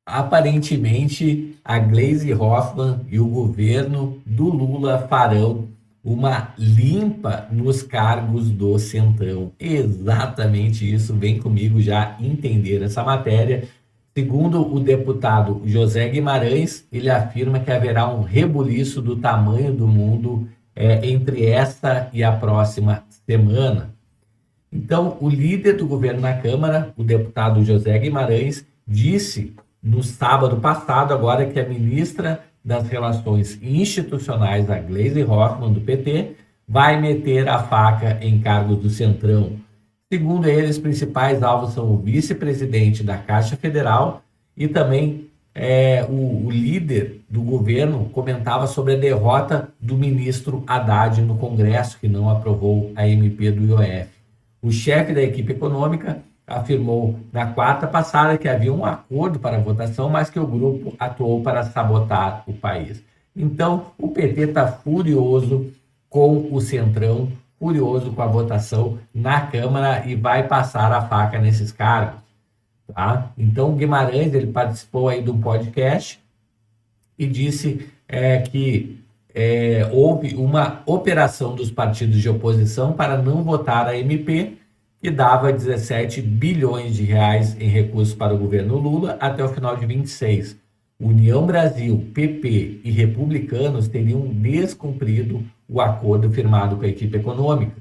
Aparentemente, a Gleisi Hoffmann e o governo do Lula farão uma limpa nos cargos do Centrão. Exatamente isso, vem comigo já entender essa matéria. Segundo o deputado José Guimarães, ele afirma que haverá um rebuliço do tamanho do mundo entre esta e a próxima semana. Então, o líder do governo na Câmara, o deputado José Guimarães, disse no sábado passado, agora que a ministra das Relações Institucionais, a Gleisi Hoffmann, do PT, vai meter a faca em cargos do Centrão. Segundo ele, os principais alvos são o vice-presidente da Caixa Federal e também o líder do governo comentava sobre a derrota do ministro Haddad no Congresso, que não aprovou a MP do IOF. O chefe da equipe econômica afirmou na quarta passada que havia um acordo para a votação, mas que o grupo atuou para sabotar o país. Então, o PT está furioso com o Centrão, furioso com a votação na Câmara e vai passar a faca nesses cargos. Tá? Então, o Guimarães ele participou aí de um podcast e disse que houve uma operação dos partidos de oposição para não votar a MP, que dava 17 bilhões de reais em recursos para o governo Lula até o final de 26. União Brasil, PP e republicanos teriam descumprido o acordo firmado com a equipe econômica.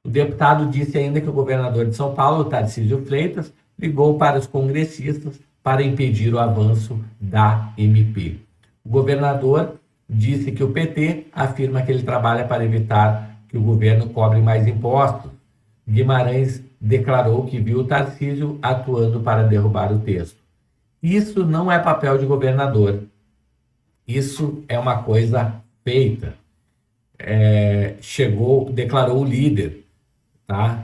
O deputado disse ainda que o governador de São Paulo, Tarcísio Freitas, ligou para os congressistas para impedir o avanço da MP. O governador disse que o PT afirma que ele trabalha para evitar que o governo cobre mais impostos. Guimarães declarou que viu o Tarcísio atuando para derrubar o texto. Isso não é papel de governador. Isso é uma coisa feita. Declarou o líder. Tá?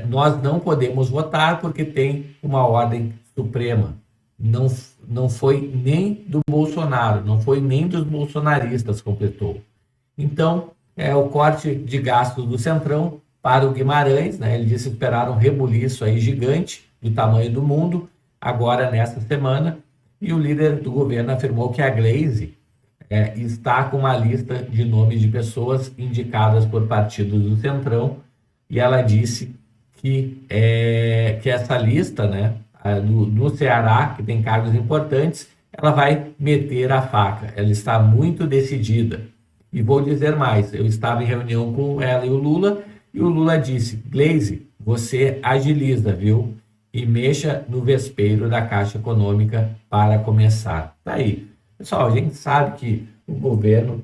Nós não podemos votar porque tem uma ordem suprema. Não foi nem do Bolsonaro, não foi nem dos bolsonaristas, completou. Então, o corte de gastos do Centrão para o Guimarães, né? Ele disse que esperar um rebuliço aí gigante do tamanho do mundo, agora nesta semana, e o líder do governo afirmou que a Gleisi está com uma lista de nomes de pessoas indicadas por partidos do Centrão, e ela disse que essa lista, né, do Ceará, que tem cargos importantes, ela vai meter a faca. Ela está muito decidida. E vou dizer mais, eu estava em reunião com ela e o Lula disse, Gleisi, você agiliza, viu? E mexa no vespeiro da Caixa Econômica para começar. Tá aí. Pessoal, a gente sabe que o governo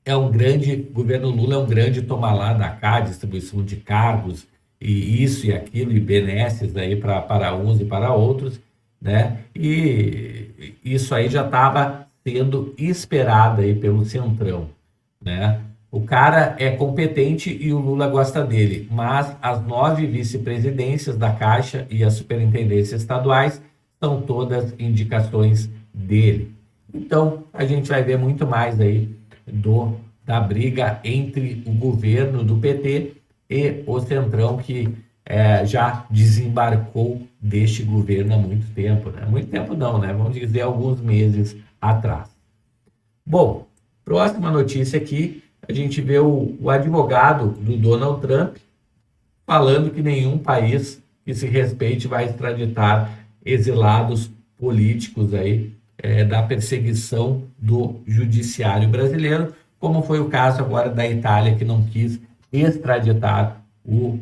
Lula é um grande toma lá da cá, distribuição de cargos, e isso e aquilo, e benesses aí para uns e para outros, né? E isso aí já estava sendo esperado aí pelo Centrão, né? O cara é competente e o Lula gosta dele, mas as 9 vice-presidências da Caixa e as superintendências estaduais são todas indicações dele. Então, a gente vai ver muito mais aí da briga entre o governo do PT e o Centrão, que já desembarcou deste governo há muito tempo, né? Muito tempo não, né? Vamos dizer alguns meses atrás. Bom, próxima notícia aqui, a gente vê o advogado do Donald Trump falando que nenhum país que se respeite vai extraditar exilados políticos aí da perseguição do judiciário brasileiro, como foi o caso agora da Itália, que não quis extraditar o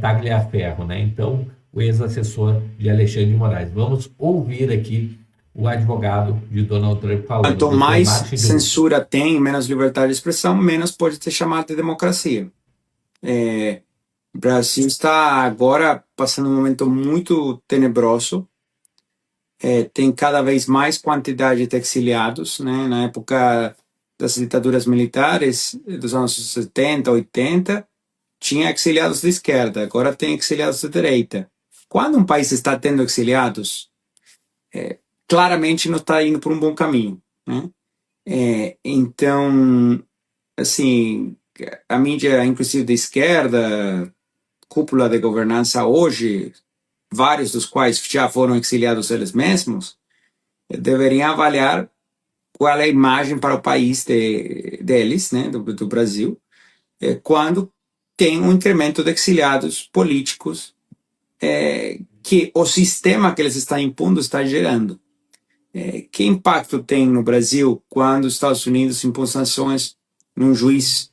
Tagliaferro, né? Então, o ex-assessor de Alexandre de Moraes. Vamos ouvir aqui o advogado de Donald Trump falando. Quanto mais censura tem, menos liberdade de expressão, menos pode ser chamado de democracia. O Brasil está agora passando um momento muito tenebroso. Tem cada vez mais quantidade de exiliados, né? Na época das ditaduras militares, dos anos 70, 80, tinha exiliados de esquerda, agora tem exiliados de direita. Quando um país está tendo exiliados, claramente não está indo por um bom caminho, né? Então, assim, a mídia, inclusive de esquerda, cúpula de governança hoje, vários dos quais já foram exiliados eles mesmos, deveriam avaliar qual é a imagem para o país deles, né, do Brasil, quando tem um incremento de exiliados políticos que o sistema que eles estão impondo está gerando. Que impacto tem no Brasil quando os Estados Unidos impõem sanções num juiz,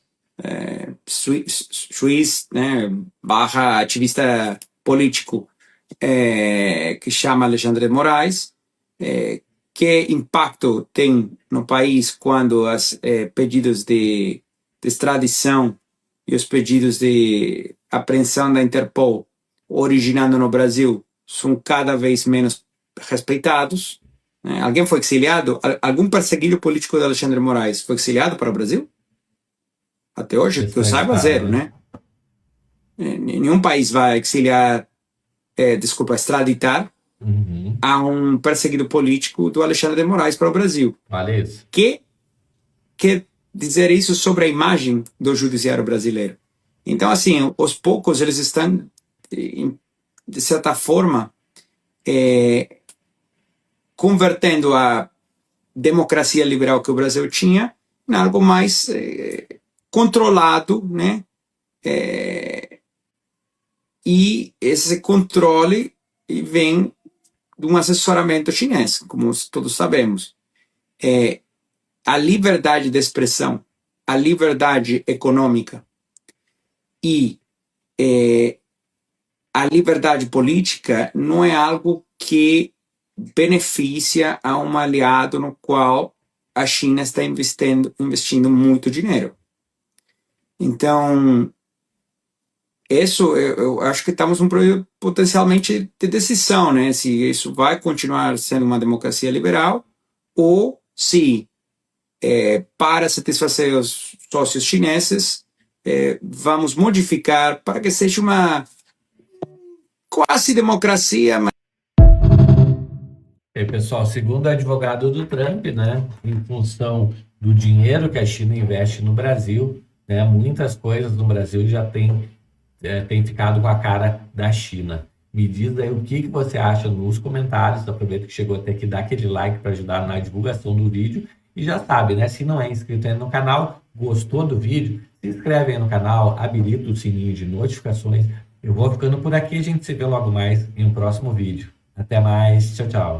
né, barra ativista político que chama Alexandre de Moraes? Que impacto tem no país quando os pedidos de extradição e os pedidos de apreensão da Interpol originando no Brasil são cada vez menos respeitados? Alguém foi exiliado? Algum perseguido político de Alexandre de Moraes foi exiliado para o Brasil? Até hoje, que eu Interessante saiba, fato, zero, né? né? Nenhum país vai exiliar, extraditar Uhum. a um perseguido político do Alexandre de Moraes para o Brasil. Olha isso. Que quer dizer isso sobre a imagem do judiciário brasileiro? Então, assim, aos poucos eles estão, de certa forma, convertendo a democracia liberal que o Brasil tinha em algo mais controlado, né? E esse controle vem de um assessoramento chinês, como todos sabemos. A liberdade de expressão, a liberdade econômica e a liberdade política não é algo que beneficia a um aliado no qual a China está investindo muito dinheiro. Então, isso eu acho que estamos num período potencialmente de decisão, né? Se isso vai continuar sendo uma democracia liberal ou se, para satisfazer os sócios chineses, vamos modificar para que seja uma quase democracia. E, pessoal, segundo o advogado do Trump, né, em função do dinheiro que a China investe no Brasil, né, muitas coisas no Brasil já tem ficado com a cara da China. Me diz aí o que você acha nos comentários. Aproveita que chegou até aqui, dá aquele like para ajudar na divulgação do vídeo. E já sabe, né? Se não é inscrito ainda no canal, gostou do vídeo, se inscreve aí no canal, habilita o sininho de notificações. Eu vou ficando por aqui, a gente se vê logo mais em um próximo vídeo. Até mais, tchau, tchau.